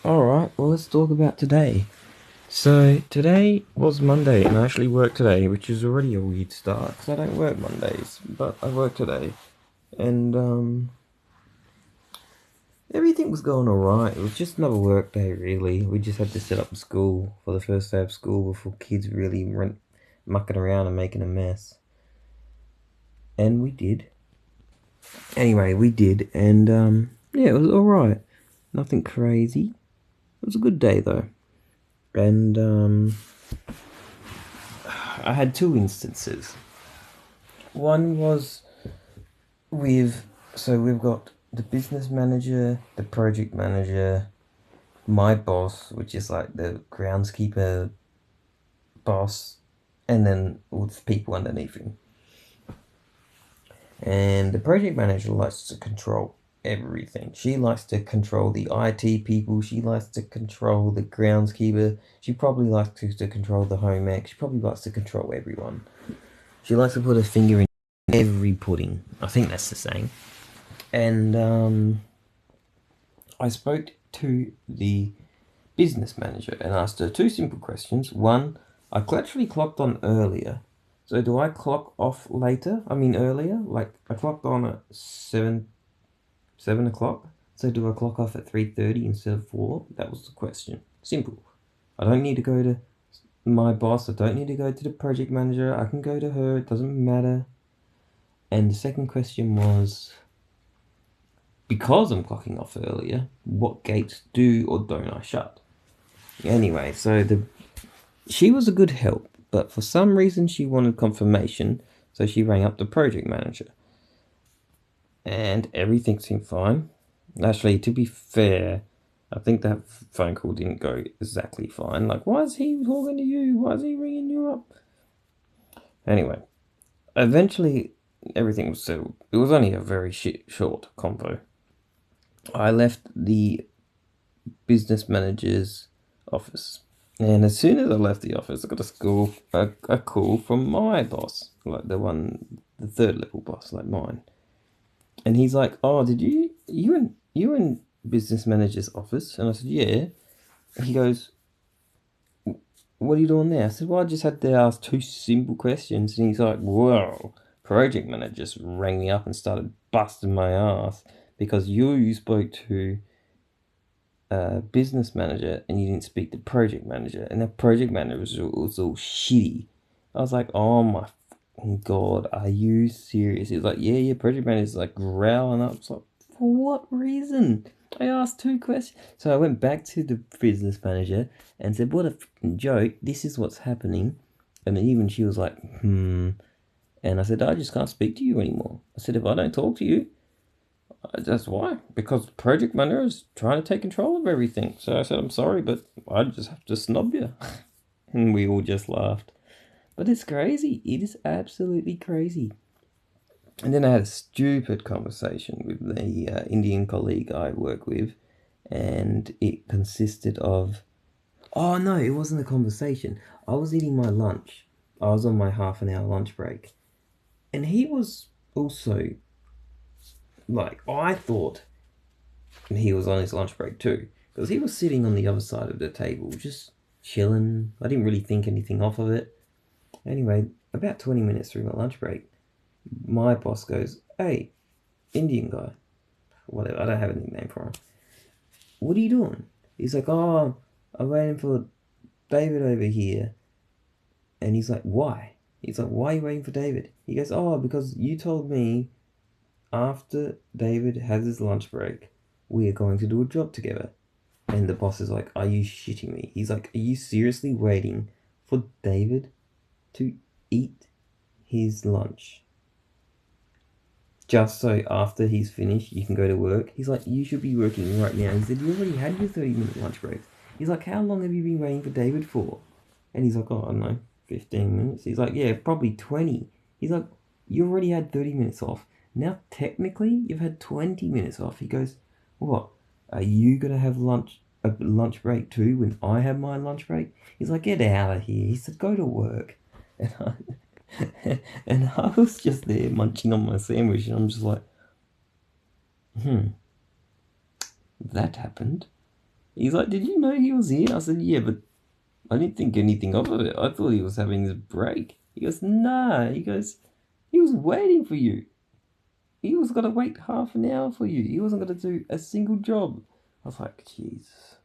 Alright, well, let's talk about today. So, today was Monday, and I actually worked today, which is already a weird start, because I don't work Mondays, but I worked today. And, everything was going alright. It was just another work day, really. We just had to set up school for the first day of school before kids really went mucking around and making a mess. And we did. Anyway, we did, and, yeah, it was alright. Nothing crazy. It was a good day, though. And, I had two instances. One was we've got the business manager, the project manager, my boss, which is like the groundskeeper boss, and then all the people underneath him. And the project manager likes to control everything. She likes to control the IT people. She likes to control the groundskeeper. She probably likes to control the home ec. She probably likes to control everyone. She likes to put her finger in every pudding. I think that's the saying. And I spoke to the business manager and asked her two simple questions. One, I actually clocked on earlier. So do I clock off later? I mean earlier? Like I clocked on at 7 o'clock. So do I clock off at 3:30 instead of 4? That was the question. Simple. I don't need to go to my boss. I don't need to go to the project manager. I can go to her. It doesn't matter. And the second question was, because I'm clocking off earlier, what gates do or don't I shut? Anyway, so she was a good help, but for some reason she wanted confirmation, so she rang up the project manager. And everything seemed fine. Actually, to be fair, I think that phone call didn't go exactly fine. Like, why is he talking to you? Why is he ringing you up? Anyway, eventually everything was settled. It was only a very short convo. I left the business manager's office. And as soon as I left the office, I got a call from my boss, like the third level boss, like mine. And he's like, "Oh, did you in business manager's office?" And I said, "Yeah." And he goes, "What are you doing there?" I said, "Well, I just had to ask two simple questions." And he's like, "Whoa, project manager just rang me up and started busting my ass because you spoke to business manager and you didn't speak to project manager, and the project manager was all shitty." I was like, "Oh my god, are you serious?" He was like, "Yeah, project manager's like growling up." It's like, for what reason? I asked two questions. So I went back to the business manager and said, "What a joke, this is what's happening." And even she was like, "Hmm." And I said, "I just can't speak to you anymore." I said, "If I don't talk to you, that's why, because project manager is trying to take control of everything." So I said, "I'm sorry, but I just have to snub you." And we all just laughed. But it's crazy. It is absolutely crazy. And then I had a stupid conversation with the Indian colleague I work with, and it consisted of, oh no, it wasn't a conversation. I was eating my lunch. I was on my half an hour lunch break. And he was also like, I thought he was on his lunch break too, because he was sitting on the other side of the table, just chilling. I didn't really think anything off of it. Anyway, about 20 minutes through my lunch break, my boss goes, "Hey, Indian guy," whatever, I don't have a nickname for him. "What are you doing?" He's like, "Oh, I'm waiting for David over here." And he's like, "Why?" He's like, "Why are you waiting for David?" He goes, "Oh, because you told me after David has his lunch break, we are going to do a job together." And the boss is like, "Are you shitting me?" He's like, "Are you seriously waiting for David to eat his lunch just so after he's finished you can go to work?" He's like, "You should be working right now." He said, "You already had your 30-minute lunch break." He's like, "How long have you been waiting for David for?" And he's like, "Oh, I don't know, 15 minutes. He's like, "Yeah, probably 20. He's like, "You already had 30 minutes off. Now technically you've had 20 minutes off." He goes, "What? Are you gonna have a lunch break too when I have my lunch break?" He's like, "Get out of here." He said, "Go to work." And and I was just there munching on my sandwich, and I'm just like, that happened. He's like, did you know he was here? I said, yeah, but I didn't think anything of it. I thought he was having his break. He goes, nah. He goes, he was waiting for you. He was going to wait half an hour for you. He wasn't going to do a single job. I was like, Jesus.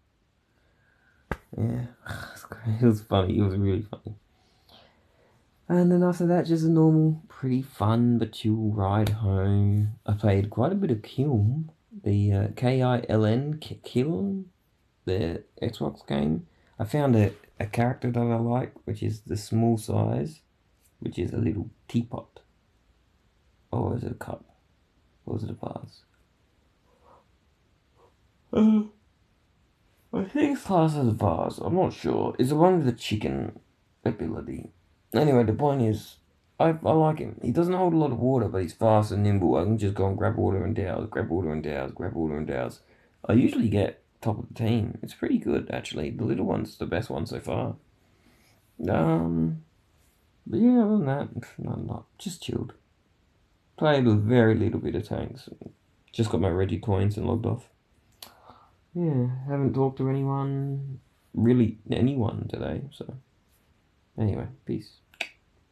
Yeah, it was funny. It was really funny. And then after that, just a normal, pretty fun but chill ride home. I played quite a bit of Kiln, the Kiln, Kiln, the Xbox game. I found a character that I like, which is the small size, which is a little teapot. Or is it a cup? Or is it a vase? I think it's classed as a vase. I'm not sure. It's the one with the chicken ability. Anyway, the point is, I like him. He doesn't hold a lot of water, but he's fast and nimble. I can just go and grab water and douse, grab water and douse, grab water and douse. I usually get top of the team. It's pretty good, actually. The little one's the best one so far. But yeah, other than that, not just chilled. Played a very little bit of tanks. Just got my Reggie coins and logged off. Yeah, haven't talked to anyone, really anyone today, so anyway, peace.